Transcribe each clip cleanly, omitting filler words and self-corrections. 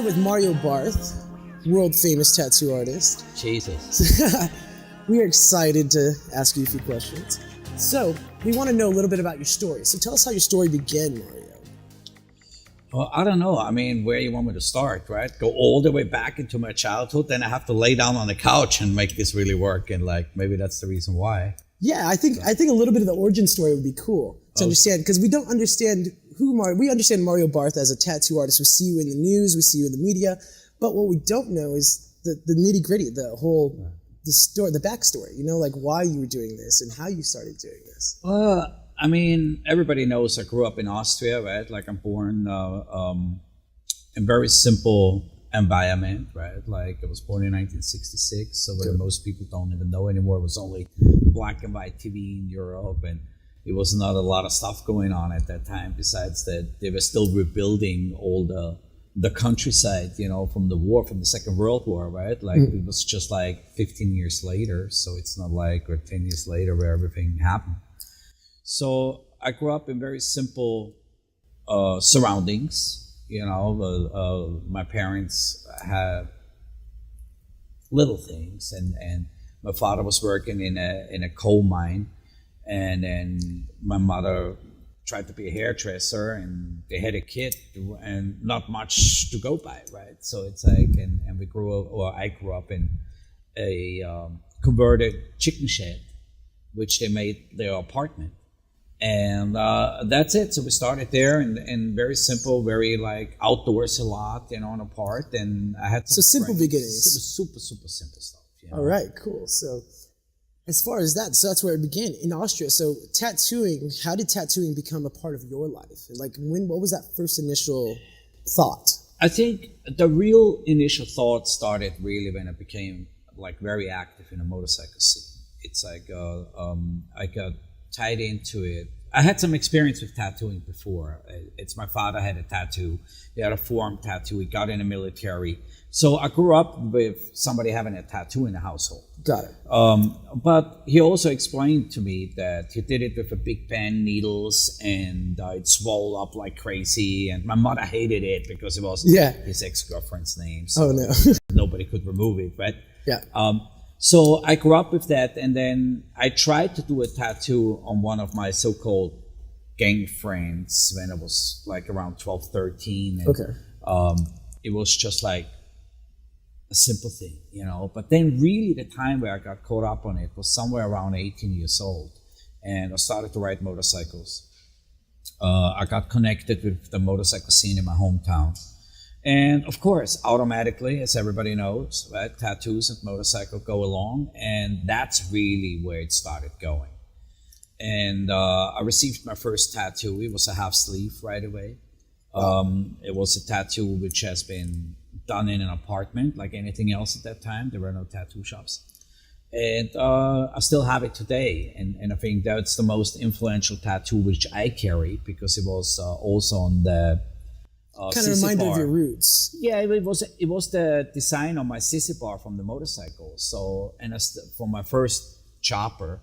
here with Mario Barth, world famous tattoo artist. Jesus. We are excited to ask you a few questions. So, we want to know a little bit about your story. So tell us how your story began, Mario. Well, I don't know. I mean, where you want me to start, right? Go all the way back into my childhood, then I have to lay down on the couch and make this really work. And maybe that's the reason why. Yeah, I think a little bit of the origin story would be cool to understand, because we don't understand we understand Mario Barth as a tattoo artist. We see you in the news, we see you in the media, but what we don't know is the nitty gritty, the story, the backstory, like why you were doing this and how you started doing this. I mean, everybody knows I grew up in Austria, right? I'm born in very simple environment, right? I was born in 1966, so what most people don't even know anymore, it was only black and white TV in Europe, and it was not a lot of stuff going on at that time, besides that they were still rebuilding all the countryside, from the Second World War, right? It was just 15 years later, so it's not or 10 years later where everything happened. So I grew up in very simple surroundings. My parents had little things, and my father was working in a coal mine, and then my mother tried to be a hairdresser, and they had a kid, and not much to go by, right? So it's and I grew up in a converted chicken shed, which they made their apartment. And that's it. So we started there, and very simple, very outdoors a lot, on a part. And I had some simple friends. beginnings. It was super, super simple stuff. All right, cool. So as far as that, so that's where it began in Austria. So tattooing, how did tattooing become a part of your life? What was that first initial thought? I think the real initial thought started really when I became very active in a motorcycle scene. It's I got tied into it. I had some experience with tattooing before. My father had a tattoo. He had a forearm tattoo. He got in the military. So I grew up with somebody having a tattoo in the household. Got it. But he also explained to me that he did it with a big pen, needles, and it swelled up like crazy. And my mother hated it because it was his ex-girlfriend's name. So nobody could remove it, right? Yeah. So I grew up with that, and then I tried to do a tattoo on one of my so-called gang friends when I was around 12, 13. And, it was just a simple thing, But then really the time where I got caught up on it was somewhere around 18 years old. And I started to ride motorcycles. I got connected with the motorcycle scene in my hometown. And of course, automatically, as everybody knows, right, tattoos and motorcycle go along, and that's really where it started going. And I received my first tattoo. It was a half sleeve right away. It was a tattoo which has been done in an apartment, like anything else at that time. There were no tattoo shops. And I still have it today. And I think that's the most influential tattoo which I carry, because it was also on the kind of reminder of your roots. Yeah, it was the design on my sissy bar from the motorcycle. So, and for my first chopper,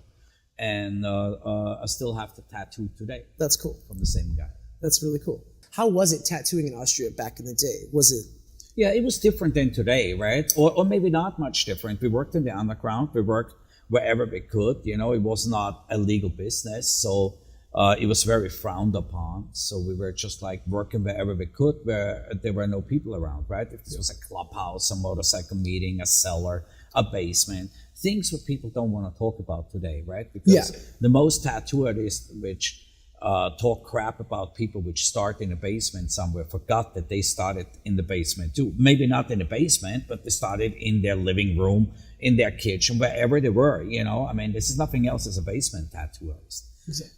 and I still have the tattoo today. That's cool. From the same guy. That's really cool. How was it tattooing in Austria back in the day? Was it? Yeah, it was different than today, right? Or maybe not much different. We worked in the underground. We worked wherever we could. It was not a legal business, so. It was very frowned upon, so we were just working wherever we could, where there were no people around, right? If this was a clubhouse, a motorcycle meeting, a cellar, a basement, things that people don't want to talk about today, right? Because the most tattoo artists which talk crap about people which start in a basement somewhere forgot that they started in the basement too. Maybe not in the basement, but they started in their living room, in their kitchen, wherever they were, I mean, this is nothing else as a basement tattoo artist.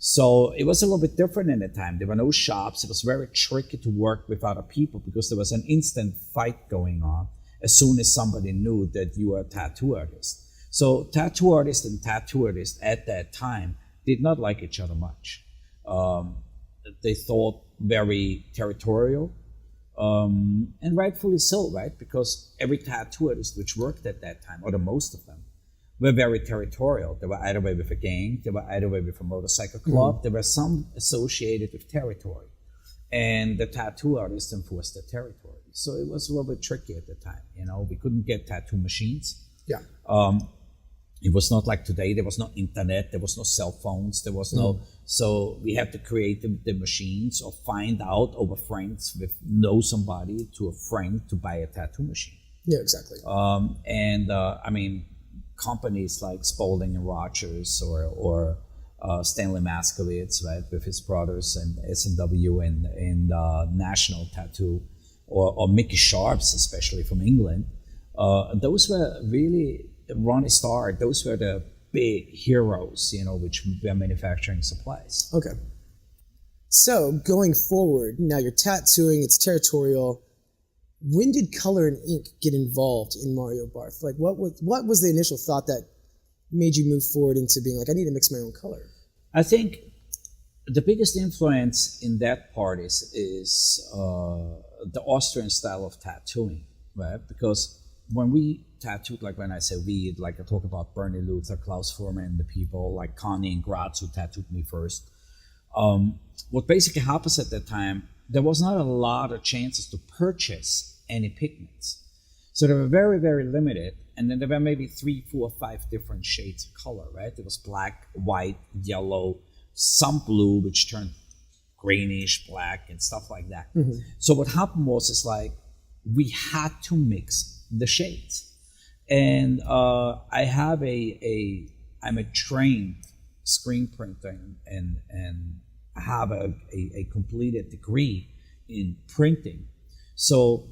So it was a little bit different in the time. There were no shops. It was very tricky to work with other people because there was an instant fight going on as soon as somebody knew that you were a tattoo artist. So tattoo artists and tattoo artists at that time did not like each other much. They thought very territorial, and rightfully so, right? Because every tattoo artist which worked at that time, or the most of them, were very territorial. They were either way with a gang, they were either way with a motorcycle club, there were some associated with territory. and the tattoo artist enforced their territory. So it was a little bit tricky at the time. We couldn't get tattoo machines. Yeah. It was not like today. There was no internet. There was no cell phones. There was no. So we had to create the machines or find out over friends know somebody to a friend to buy a tattoo machine. Yeah, exactly. I mean, companies like Spalding and Rogers or Stanley Maskovitz, right, with his brothers, and S&W and National Tattoo, or Mickey Sharps, especially from England. Those were really Ronnie Starr. Those were the big heroes, which were manufacturing supplies. Okay. So going forward, now you're tattooing. It's territorial. When did color and ink get involved in Mario Barth? Like, what was the initial thought that made you move forward into being like, I need to mix my own color? I think the biggest influence in that part is the Austrian style of tattooing, right? Because when we tattooed, like when I say we, like I talk about Bernie Luther, Klaus Foreman, the people like Connie and Graz who tattooed me first. What basically happens at that time, there was not a lot of chances to purchase any pigments. So they were very, very limited. And then there were maybe 3, 4, 5 different shades of color, right? There was black, white, yellow, some blue, which turned greenish, black, and stuff like that. Mm-hmm. So what happened was, like, we had to mix the shades. And I'm a trained screen printer and I have a completed degree in printing. So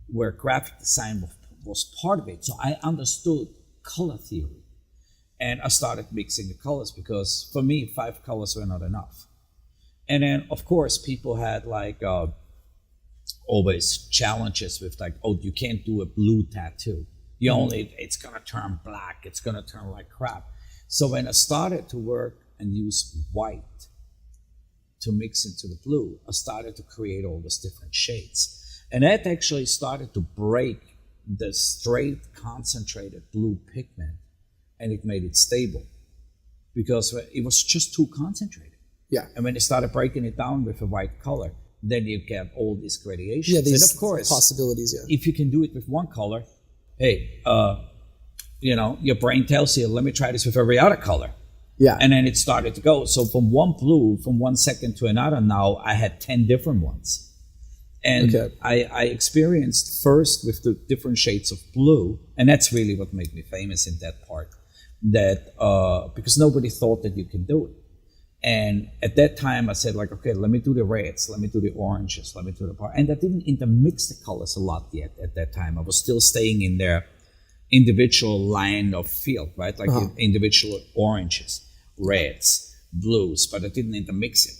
where graphic design was part of it. So I understood color theory. And I started mixing the colors because for me, 5 colors were not enough. And then, of course, people had like always challenges with like, oh, you can't do a blue tattoo. It's going to turn black. It's going to turn like crap. So when I started to work and use white to mix into the blue, I started to create all these different shades. And that actually started to break the straight concentrated blue pigment, and it made it stable because it was just too concentrated. Yeah. And when they started breaking it down with a white color, then you get all these gradations. Yeah, these and of course, possibilities, yeah. If you can do it with one color, hey, your brain tells you, let me try this with every other color. Yeah. And then it started to go. So from one blue, from 1 second to another, now I had 10 different ones. And okay. I experienced first with the different shades of blue, and that's really what made me famous in that part, that because nobody thought that you can do it. And at that time I said like, okay, let me do the reds, let me do the oranges, let me do the part. And I didn't intermix the colors a lot yet at that time. I was still staying in their individual line of field, right? Like individual oranges, reds, blues, but I didn't intermix it.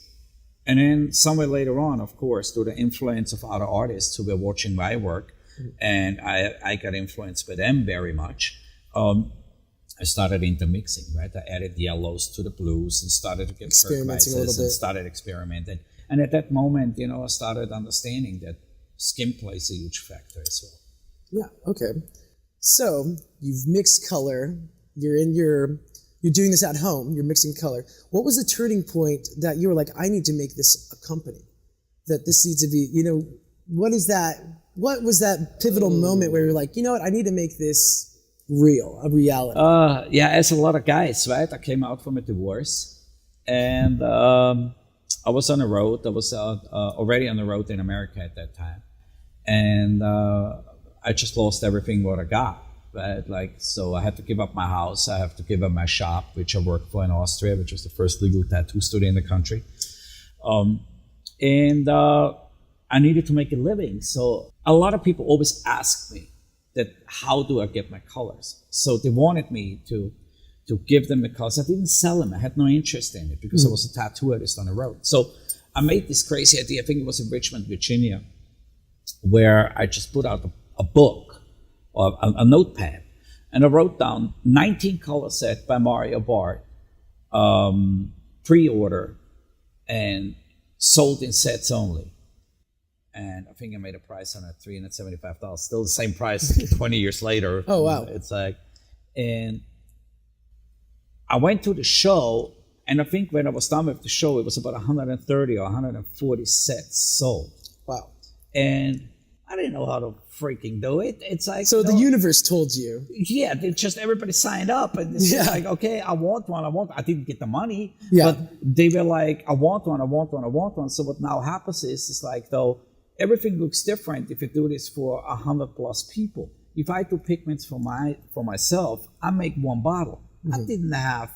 And then somewhere later on, of course, through the influence of other artists who were watching my work, and I got influenced by them very much, I started intermixing, right? I added yellows to the blues and started to get turquoises and started experimenting. And at that moment, I started understanding that skin plays a huge factor as well. Yeah, okay. So you've mixed color, you're doing this at home, you're mixing color. What was the turning point that you were like, I need to make this a company? That this needs to be, what was that pivotal moment where you're like, you know what, I need to make this a reality? Yeah, as a lot of guys, right? I came out from a divorce and I was on the road. I was already on the road in America at that time. And I just lost everything what I got. Right? Like, so I had to give up my house. I have to give up my shop, which I worked for in Austria, which was the first legal tattoo studio in the country. And I needed to make a living. So a lot of people always ask me that, how do I get my colors? So they wanted me to give them the colors. I didn't sell them. I had no interest in it because I was a tattoo artist on the road. So I made this crazy idea. I think it was in Richmond, Virginia, where I just put out a book, or a notepad, and I wrote down 19 color set by Mario Barth, pre-order, and sold in sets only. And I think I made a price on it, $375, still the same price 20 years later. Oh, wow. It's like, and I went to the show And I think when I was done with the show, it was about 130 or 140 sets sold. Wow. And I didn't know how to freaking do it. It's like, So the universe told you. yeah, they just everybody signed up, and it's like, okay, I want one. I didn't get the money, but they were like, I want one. So what now happens is, it's like, though, everything looks different if you do this for 100+ people. If I do pigments for myself, I make one bottle. I didn't have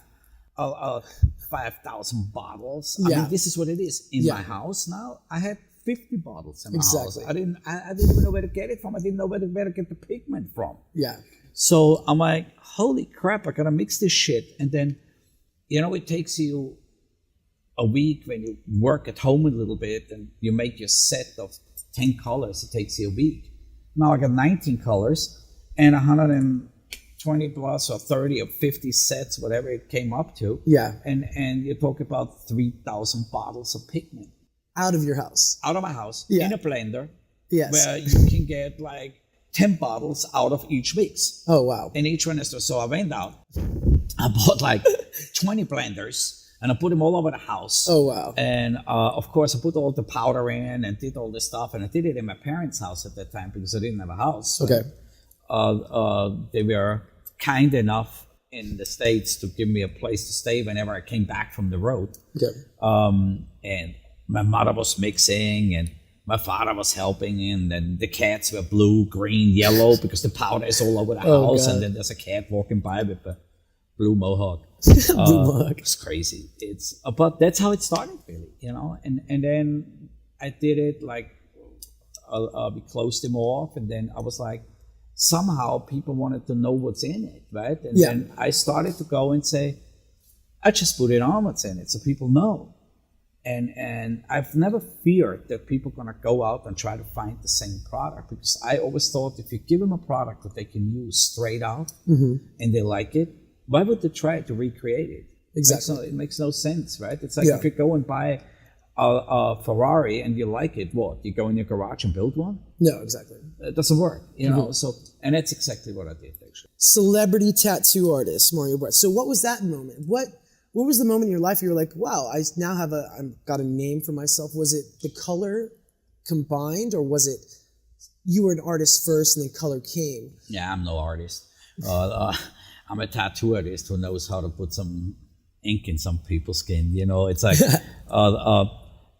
5,000 bottles. I mean, this is what it is in my house now. I had 50 bottles in my house. I didn't even know where to get it from. I didn't know where to get the pigment from. Yeah. So I'm like, holy crap, I gotta mix this shit. And then, it takes you a week when you work at home a little bit and you make your set of 10 colors. It takes you a week. Now I got 19 colors and 120 plus or 30 or 50 sets, whatever it came up to. Yeah. And you talk about 3,000 bottles of pigment. Out of your house. Out of my house, in a blender, where you can get like 10 bottles out of each mix. Oh, wow. And each one is so I went out, I bought like 20 blenders, and I put them all over the house. Oh, wow. And of course, I put all the powder in and did all this stuff, and I did it in my parents' house at that time because I didn't have a house. So, they were kind enough in the States to give me a place to stay whenever I came back from the road. Okay. And my mother was mixing and my father was helping, and then the cats were blue, green, yellow because the powder is all over the house. God. And then there's a cat walking by with a blue mohawk. Blue mohawk. It's crazy. But that's how it started, really, And then I did it like we closed them off, and then I was like, somehow people wanted to know what's in it, right? And then I started to go and say, I just put it on what's in it so people know. And I've never feared that people are going to go out and try to find the same product, because I always thought if you give them a product that they can use straight out and they like it, why would they try to recreate it? Exactly. It makes no sense, right? It's like if you go and buy a Ferrari and you like it, what? You go in your garage and build one? No, exactly. It doesn't work, So, and that's exactly what I did, actually. Celebrity tattoo artist, Mario Barth. So what was that moment? What was the moment in your life you were like, wow, I now have I've got a name for myself? Was it the color combined, or was it you were an artist first and then color came? Yeah, I'm no artist. I'm a tattoo artist who knows how to put some ink in some people's skin. It's like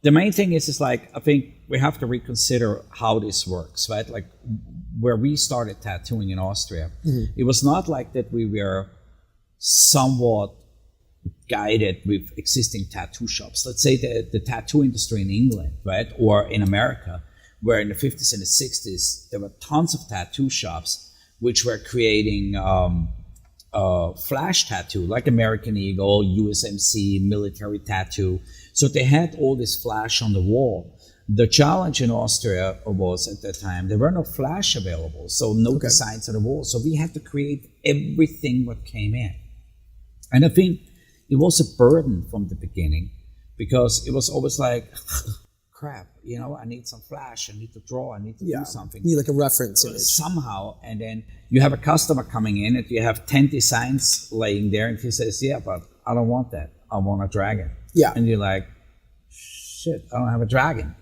the main thing is like, I think we have to reconsider how this works, right? Like where we started tattooing in Austria, it was not like that we were somewhat guided with existing tattoo shops. Let's say the tattoo industry in England, right, or in America, where in the 50s and the 60s there were tons of tattoo shops which were creating flash tattoo, like American Eagle, USMC, military tattoo. So they had all this flash on the wall. The challenge in Austria was, at that time, there were no flash available, so no designs on the wall. So we had to create everything what came in. And I think it was a burden from the beginning, because it was always like, crap, I need some flash, I need to draw, I need to do something. You need like a reference image. Somehow, and then you have a customer coming in and you have 10 designs laying there, and he says, yeah, but I don't want that. I want a dragon. Yeah. And you're like, shit, I don't have a dragon,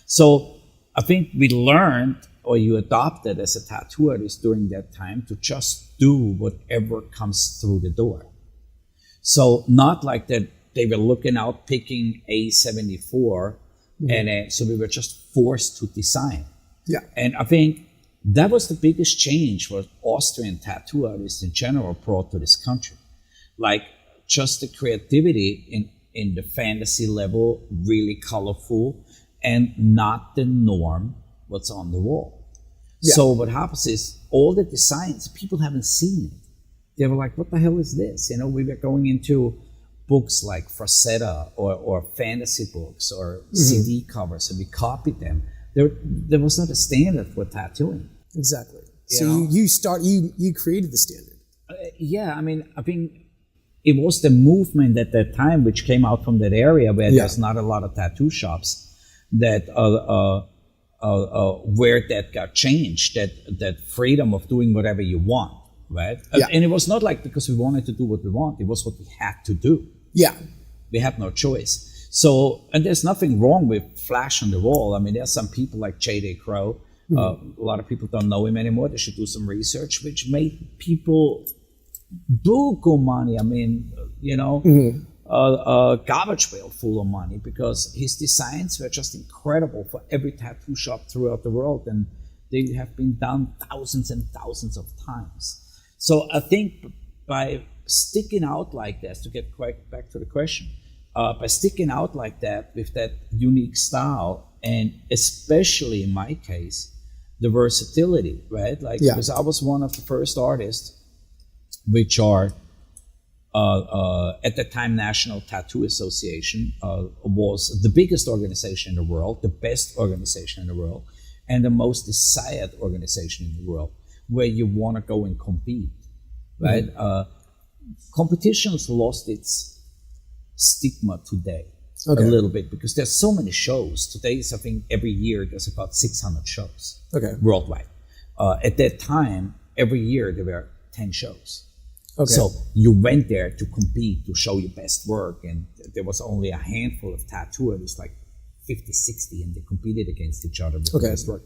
So I think we learned, or you adopted as a tattoo artist during that time, to just do whatever comes through the door. So not like that they were looking out picking A74, and so we were just forced to design. Yeah. And I think that was the biggest change what Austrian tattoo artists in general brought to this country. Like just the creativity in the fantasy level, really colorful, and not the norm what's on the wall. Yeah. So what happens is all the designs, people haven't seen it. They were like, what the hell is this? We were going into books like Frazetta or fantasy books or CD covers, and we copied them. There was not a standard for tattooing. Exactly. So you created the standard. Yeah, I mean, I think it was the movement at that time which came out from that area where there's not a lot of tattoo shops that where that got changed, that freedom of doing whatever you want. Right? Yeah. And it was not like because we wanted to do what we want, it was what we had to do. Yeah. We have no choice. So, and there's nothing wrong with flash on the wall. I mean, there's some people like J.D. Crowe. A lot of people don't know him anymore. They should do some research, which made people buku money. I mean, garbage pail full of money, because his designs were just incredible for every tattoo shop throughout the world, and they have been done thousands and thousands of times. So I think by sticking out like this, to get quite back to the question, by sticking out like that with that unique style, and especially in my case, the versatility, right? Like, because I was one of the first artists, which are at the time National Tattoo Association was the biggest organization in the world, the best organization in the world, and the most desired organization in the world, where you want to go and compete, right? Competition's lost its stigma today a little bit, because there's so many shows. Today, I think every year there's about 600 shows worldwide. At that time, every year there were 10 shows. So you went there to compete, to show your best work, and there was only a handful of tattooers, like 50, 60, and they competed against each other with the best work.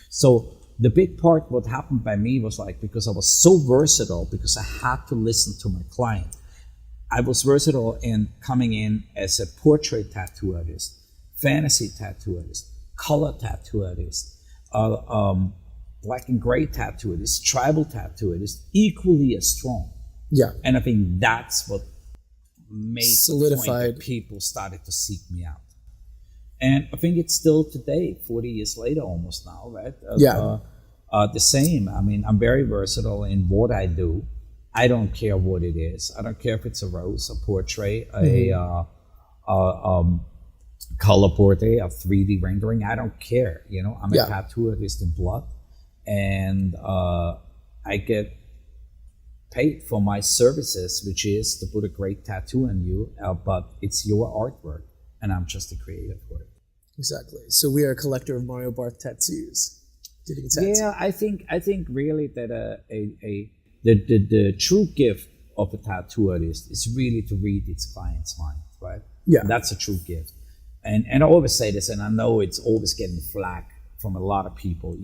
So the big part, what happened by me was like, because I was so versatile, because I had to listen to my client. I was versatile in coming in as a portrait tattoo artist, fantasy tattoo artist, color tattoo artist, black and gray tattoo artist, tribal tattoo artist, equally as strong. Yeah. And I think that's what made solidified. The point that people started to seek me out. And I think it's still today, 40 years later almost now, right? The same. I mean, I'm very versatile in what I do. I don't care what it is. I don't care if it's a rose, a portrait, a color portrait, a 3D rendering. I don't care. I'm a tattoo artist in blood, and I get paid for my services, which is to put a great tattoo on you, but it's your artwork, and I'm just a creative for it. Exactly. So we are a collector of Mario Barth tattoos. Getting a tattoo. Yeah, I think really that the true gift of a tattoo artist is really to read its client's mind, right? Yeah. That's a true gift. And I always say this, and I know it's always getting flack from a lot of people.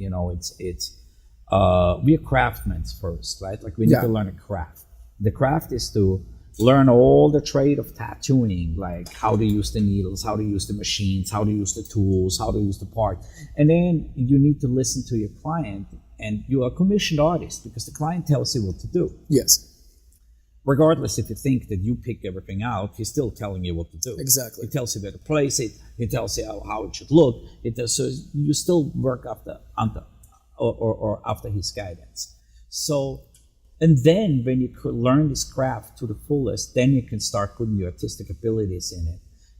We're craftsmen first, right? Like, we need to learn a craft. The craft is to learn all the trade of tattooing, like how to use the needles, how to use the machines, how to use the tools, how to use the part. And then you need to listen to your client, and you are a commissioned artist, because the client tells you what to do. Yes. Regardless if you think that you pick everything out, he's still telling you what to do. Exactly. He tells you where to place it. He tells you how it should look. So you still work after his guidance. So, and then when you could learn this craft to the fullest, then you can start putting your artistic abilities in it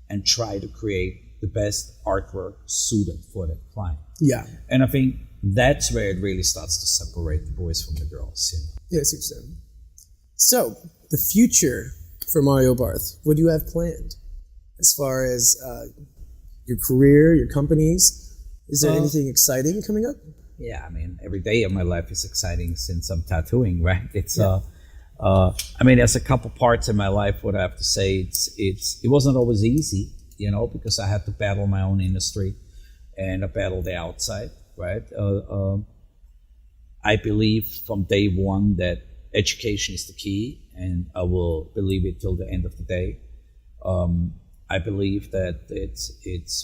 and try to create the best artwork suited for that client. Yeah. And I think that's where it really starts to separate the boys from the girls. Yeah, I see what you're saying. So, the future for Mario Barth, what do you have planned as far as your career, your companies? Is there anything exciting coming up? Yeah, I mean, every day of my life is exciting since I'm tattooing, right? It's I mean, there's a couple parts in my life. What I have to say, it wasn't always easy, because I had to battle my own industry, and I battled the outside, right? I believe from day one that education is the key, and I will believe it till the end of the day. I believe that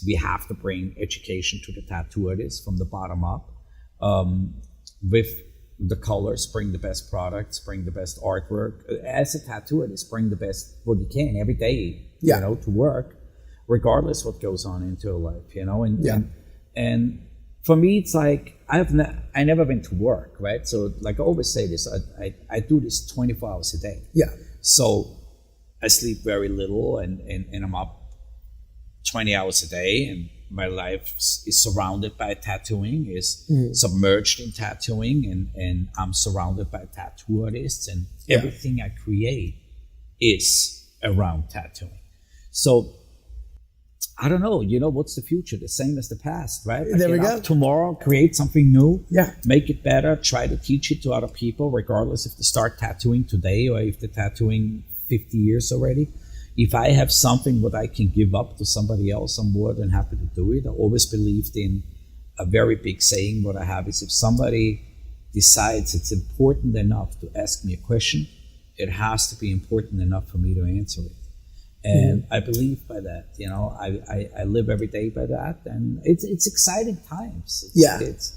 we have to bring education to the tattoo artists from the bottom up. With the colors, bring the best products, bring the best artwork. As a tattoo artist, bring the best what you can every day, to work, regardless what goes on into your life, and for me, it's like I never went to work, right? So, like I always say this, I do this 24 hours a day. Yeah. So I sleep very little, and I'm up 20 hours a day, and my life is surrounded by tattooing, is submerged in tattooing, and I'm surrounded by tattoo artists, and everything I create is around tattooing. So I don't know, what's the future? The same as the past, right? There we go. Tomorrow, create something new, make it better, try to teach it to other people, regardless if they start tattooing today or if they're tattooing 50 years already. if I have something that I can give up to somebody else, I'm more than happy to do it. I always believed in a very big saying. What I have is, if somebody decides it's important enough to ask me a question, it has to be important enough for me to answer it. And I believe by that, you know, I live every day by that, and it's exciting times. It's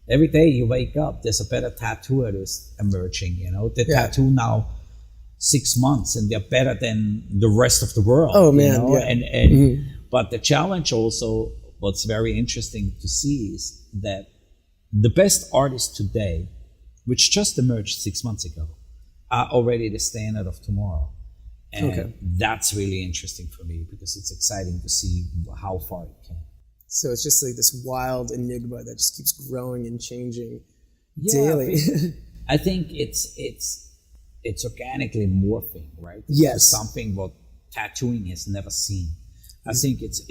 every day you wake up, there's a better tattoo artist emerging, you know. They tattoo now 6 months and they're better than the rest of the world. Oh man, you know? yeah. But the challenge also, what's very interesting to see is that the best artists today, which just emerged 6 months ago, are already the standard of tomorrow. And that's really interesting for me, because it's exciting to see how far it can. So it's just like this wild enigma that just keeps growing and changing daily. I think it's organically morphing, right? Yes. It's something what tattooing has never seen. I think it's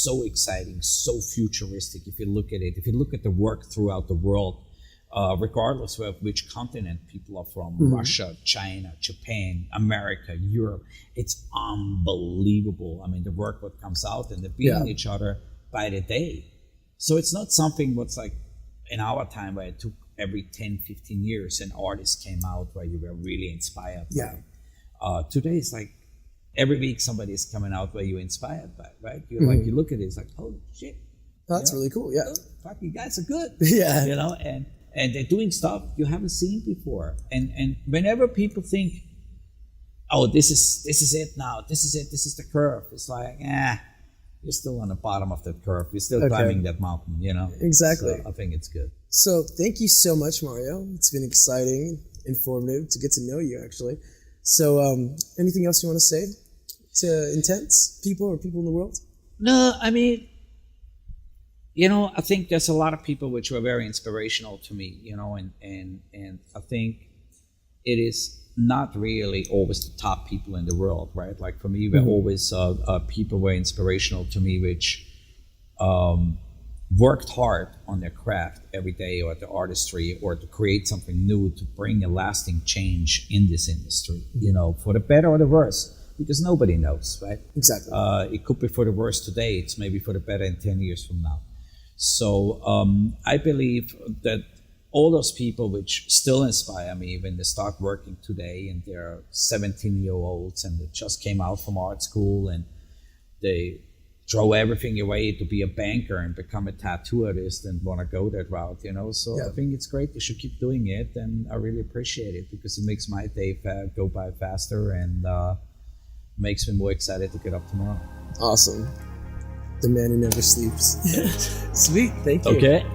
so exciting, so futuristic. If you look at it, if you look at the work throughout the world, regardless of which continent people are from, Russia, China, Japan, America, Europe, it's unbelievable. I mean, the work what comes out, and they're beating each other by the day. So it's not something what's like in our time, where it took every 10, 15 years an artist came out where you were really inspired by. Today it's like every week somebody is coming out where you're inspired by, right? You're like, you look at it, it's like, oh shit. That's really cool, yeah. Fuck, you guys are good. Yeah. You know, and they're doing stuff you haven't seen before. And whenever people think, oh, this is it now, this is it, this is the curve, it's like, you're still on the bottom of that curve. You're still climbing that mountain, you know? Exactly. So I think it's good. So thank you so much, Mario. It's been exciting, informative to get to know you, actually. So anything else you want to say to Intense people or people in the world? No, I mean, you know, I think there's a lot of people which were very inspirational to me, you know, and I think it is not really always the top people in the world, right? Like for me, always people were inspirational to me, which worked hard on their craft every day, or the artistry, or to create something new, to bring a lasting change in this industry, you know, for the better or the worse, because nobody knows, right? Exactly. It could be for the worse today, it's maybe for the better in 10 years from now. So I believe that all those people which still inspire me when they start working today, and they're 17-year-olds and they just came out from art school and they throw everything away to be a banker and become a tattoo artist and want to go that route, you know. So I think it's great. You should keep doing it, and I really appreciate it, because it makes my day go by faster, and makes me more excited to get up tomorrow. Awesome. The man who never sleeps. Sweet. Thank you. Okay.